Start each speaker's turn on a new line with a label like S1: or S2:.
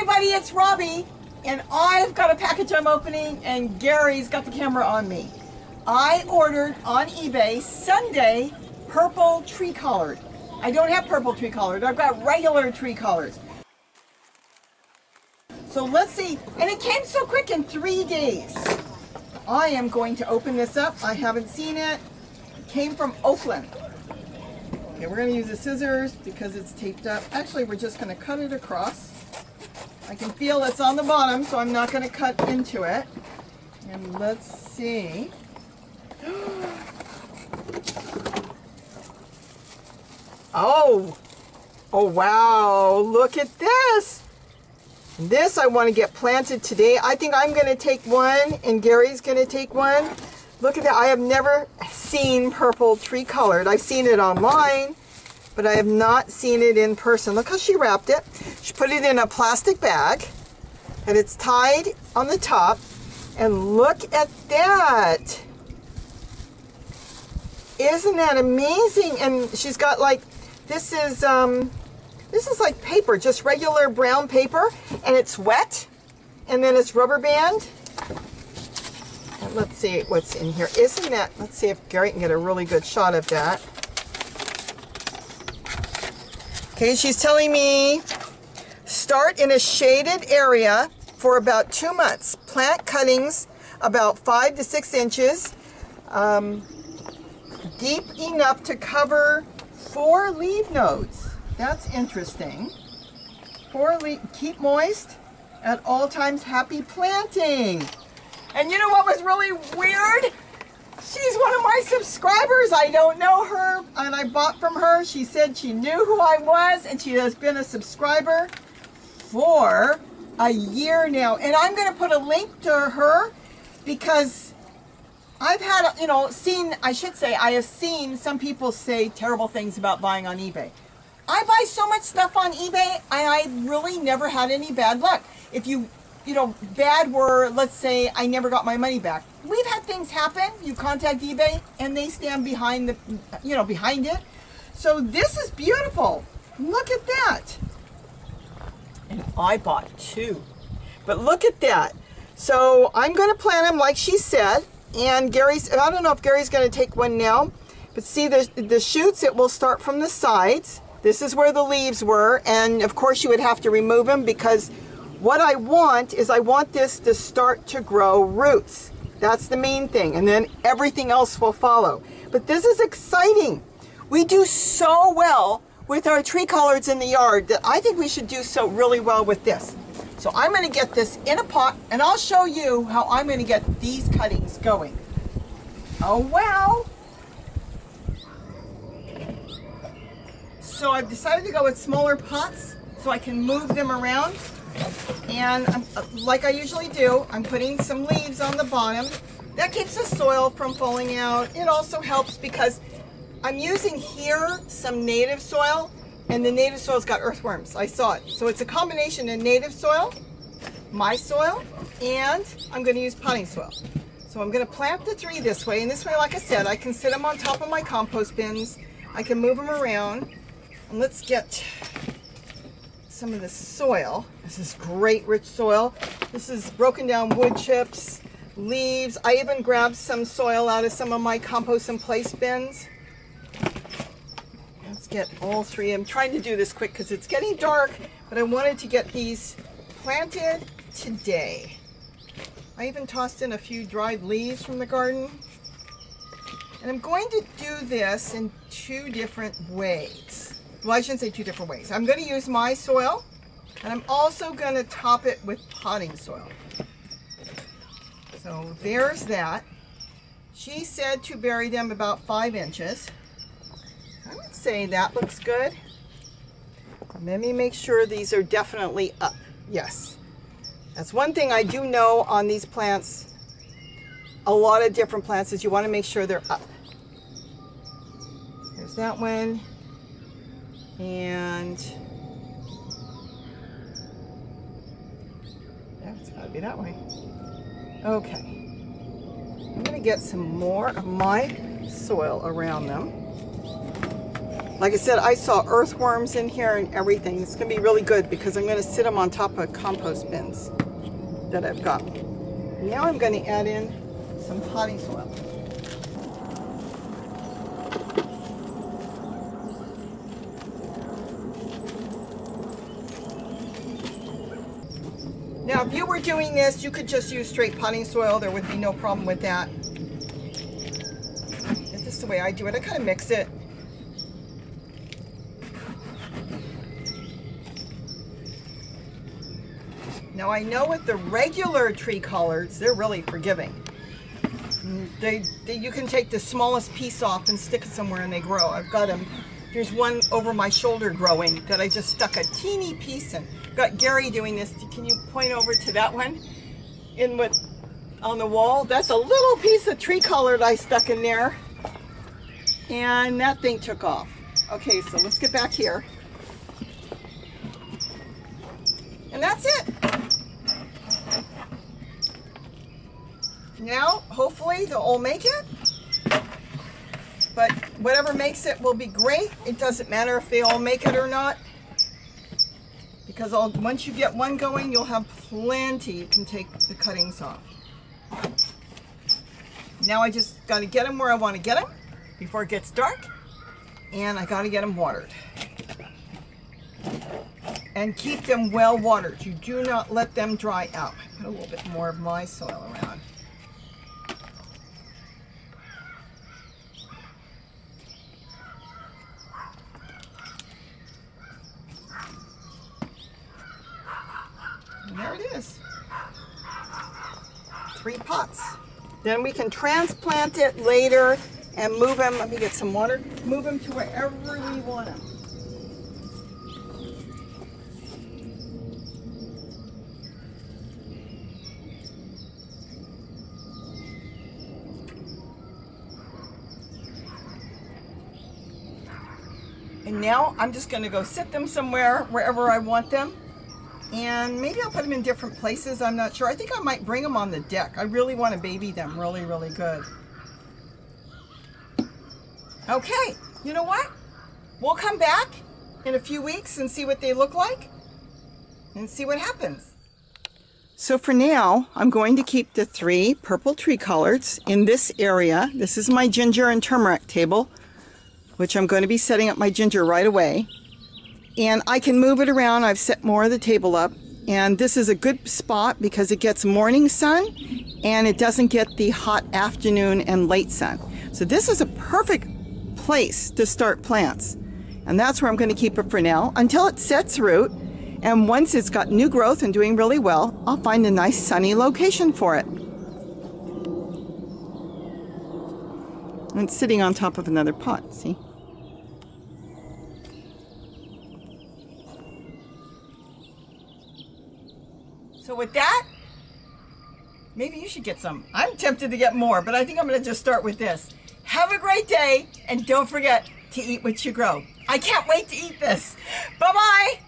S1: everybody, it's Robbie, and I've got a package I'm opening, and Gary's got the camera on me. I ordered on eBay Sunday purple tree collard. I don't have purple tree collard, I've got regular tree collards. So let's see, and it came so quick in 3 days. I am going to open this up. I haven't seen it. It came from Oakland. Okay, we're going to use the scissors because it's taped up. Actually, we're just going to cut it across. I can feel it's on the bottom, so I'm not going to cut into it. And let's see. Oh wow, look at this. This I want to get planted today. I think I'm going to take one and Gary's going to take one. Look at that. I have never seen purple tree colored. I've seen it online, but I have not seen it in person. Look how she wrapped it. She put it in a plastic bag and it's tied on the top. And look at that. Isn't that amazing? And she's got like, this is like paper, just regular brown paper, and it's wet, and then it's rubber band. And let's see what's in here. Isn't that, let's see if Gary can get a really good shot of that. Okay, she's telling me start in a shaded area for about 2 months. Plant cuttings about 5 to 6 inches, deep enough to cover 4 leaf nodes. That's interesting. Keep moist at all times. Happy planting. And you know what was really weird? She's one of my subscribers. I don't know her, and I bought from her. She said she knew who I was, and she has been a subscriber for a year now. And I'm going to put a link to her because I've had, I have seen some people say terrible things about buying on eBay. I buy so much stuff on eBay, and I really never had any bad luck. If bad were, let's say, I never got my money back. We've had things happen. You contact eBay, and they stand behind behind it. So this is beautiful. Look at that. And I bought 2. But look at that. So I'm going to plant them like she said. And I don't know if Gary's going to take one now, but see the shoots, it will start from the sides. This is where the leaves were, and of course you would have to remove them because what I want is I want this to start to grow roots. That's the main thing, and then everything else will follow. But this is exciting. We do so well with our tree collards in the yard that I think we should do so really well with this. So I'm going to get this in a pot, and I'll show you how I'm going to get these cuttings going. Oh, wow. So I've decided to go with smaller pots so I can move them around. And like I usually do, I'm putting some leaves on the bottom. That keeps the soil from falling out. It also helps because I'm using here some native soil. And the native soil's got earthworms. I saw it. So it's a combination of native soil, my soil, and I'm going to use potting soil. So I'm going to plant the 3 this way. And this way, like I said, I can sit them on top of my compost bins. I can move them around. And let's get some of the soil. This is great, rich soil. This is broken down wood chips, leaves. I even grabbed some soil out of some of my compost and place bins. Let's get all 3. I'm trying to do this quick because it's getting dark, but I wanted to get these planted today. I even tossed in a few dried leaves from the garden. And I'm going to do this in 2 different ways. Well, I shouldn't say 2 different ways. I'm going to use my soil, and I'm also going to top it with potting soil. So there's that. She said to bury them about 5 inches. I would say that looks good. Let me make sure these are definitely up. Yes. That's one thing I do know on these plants, a lot of different plants, is you want to make sure they're up. There's that one. And yeah, it's got to be that way. Okay. I'm going to get some more of my soil around them. Like I said, I saw earthworms in here and everything. It's gonna be really good because I'm gonna sit them on top of compost bins that I've got. Now I'm gonna add in some potting soil. Now, if you were doing this, you could just use straight potting soil. There would be no problem with that. It's just the way I do it. I kind of mix it. Now, I know with the regular tree collards, they're really forgiving. You can take the smallest piece off and stick it somewhere and they grow. I've got them. There's one over my shoulder growing that I just stuck a teeny piece in. Got Gary doing this. Can you point over to that one on the wall? That's a little piece of tree collard I stuck in there, and that thing took off. Okay, so let's get back here, and that's it. Now, hopefully they'll all make it, but whatever makes it will be great. It doesn't matter if they all make it or not, because once you get one going, you'll have plenty. You can take the cuttings off. Now I just got to get them where I want to get them before it gets dark, and I got to get them watered. And keep them well watered. You do not let them dry out. Put a little bit more of my soil around. And there it is. 3 pots. Then we can transplant it later and move them. Let me get some water. Move them to wherever we want them. And now I'm just going to go sit them somewhere, wherever I want them. And maybe I'll put them in different places. I'm not sure. I think I might bring them on the deck. I really want to baby them really, really good. Okay, you know what? We'll come back in a few weeks and see what they look like and see what happens. So for now, I'm going to keep the 3 purple tree collards in this area. This is my ginger and turmeric table, which I'm going to be setting up my ginger right away. And I can move it around. I've set more of the table up, and this is a good spot because it gets morning sun and it doesn't get the hot afternoon and late sun. So this is a perfect place to start plants, and that's where I'm going to keep it for now until it sets root. And once it's got new growth and doing really well, I'll find a nice sunny location for it. And it's sitting on top of another pot, see? So with that, maybe you should get some. I'm tempted to get more, but I think I'm going to just start with this. Have a great day, and don't forget to eat what you grow. I can't wait to eat this. Bye-bye.